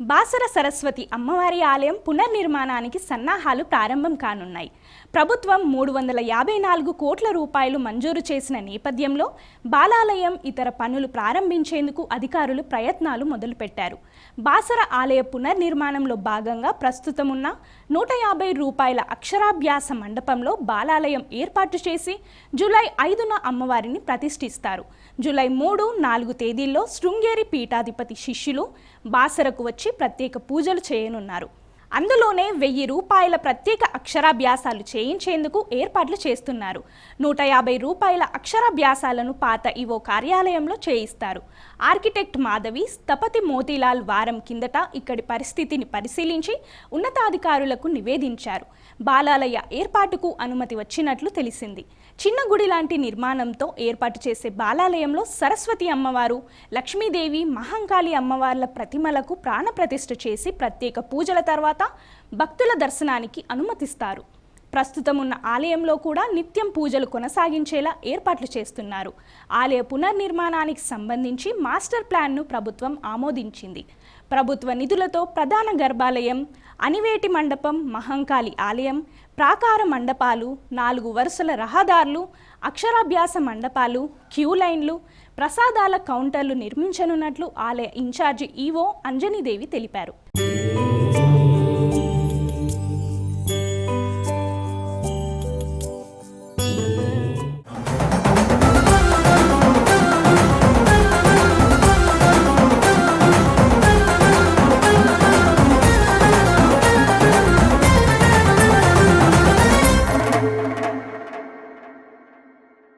బాసర సరస్వతి అమ్మవారి ఆలయం పునర్నిర్మాణానికి సన్నాహాలు ప్రారంభం కానున్నాయి. ప్రభుత్వం 354 కోట్ల రూపాయలు మంజూరు చేసిన నేపథ్యంలో బాలాలయం ఇతర పనులు ప్రారంభించేందుకు అధికారులు ప్రయత్నాలు మొదలుపెట్టారు. బాసర ఆలయ పునర్నిర్మాణంలో భాగంగా ప్రస్తుతం ఉన్న 150 రూపాయల అక్షరాభ్యాస మండపంలో బాలాలయం ఏర్పాటు చేసి జూలై 5న అమ్మవారిని ప్రతిష్ఠిస్తారు. జూలై 3, 4 తేదీల్లో శృంగేరి పీఠాధిపతి శిష్యులు బాసరకు వచ్చి ప్రత్యేక పూజలు చేయనున్నారు. అందులోనే 1000 రూపాయల ప్రత్యేక అక్షరాభ్యాసాలు చేయించేందుకు ఏర్పాట్లు చేస్తున్నారు. 150 రూపాయల అక్షరాభ్యాసాలను పాత ఈవో కార్యాలయంలో చేయిస్తారు. ఆర్కిటెక్ట్ మాధవి, స్థపతి మోతీలాల్ వారం కిందట ఇక్కడి పరిస్థితిని పరిశీలించి ఉన్నతాధికారులకు నివేదించారు. బాలాలయ ఏర్పాటుకు అనుమతి వచ్చినట్లు తెలిసింది. చిన్న గుడి లాంటి నిర్మాణంతో ఏర్పాటు చేసే బాలాలయంలో సరస్వతి అమ్మవారు, లక్ష్మీదేవి, మహంకాళి అమ్మవార్ల ప్రతిమలకు ప్రాణప్రతిష్ఠ చేసి ప్రత్యేక పూజల తర్వాత భక్తుల దర్శనానికి అనుమతిస్తారు. ప్రస్తుతం ఉన్న ఆలయంలో కూడా నిత్యం పూజలు కొనసాగించేలా ఏర్పాట్లు చేస్తున్నారు. ఆలయ పునర్నిర్మాణానికి సంబంధించి మాస్టర్ ప్లాన్ను ప్రభుత్వం ఆమోదించింది. ప్రభుత్వ నిధులతో ప్రధాన గర్భాలయం, అనివేటి మండపం, మహంకాళి ఆలయం, ప్రాకార మండపాలు, 4 వరుసల రహదారులు, అక్షరాభ్యాస మండపాలు, క్యూ లైన్లు, ప్రసాదాల కౌంటర్లు నిర్మించనున్నట్లు ఆలయ ఇన్ఛార్జి ఈవో అంజనీదేవి తెలిపారు.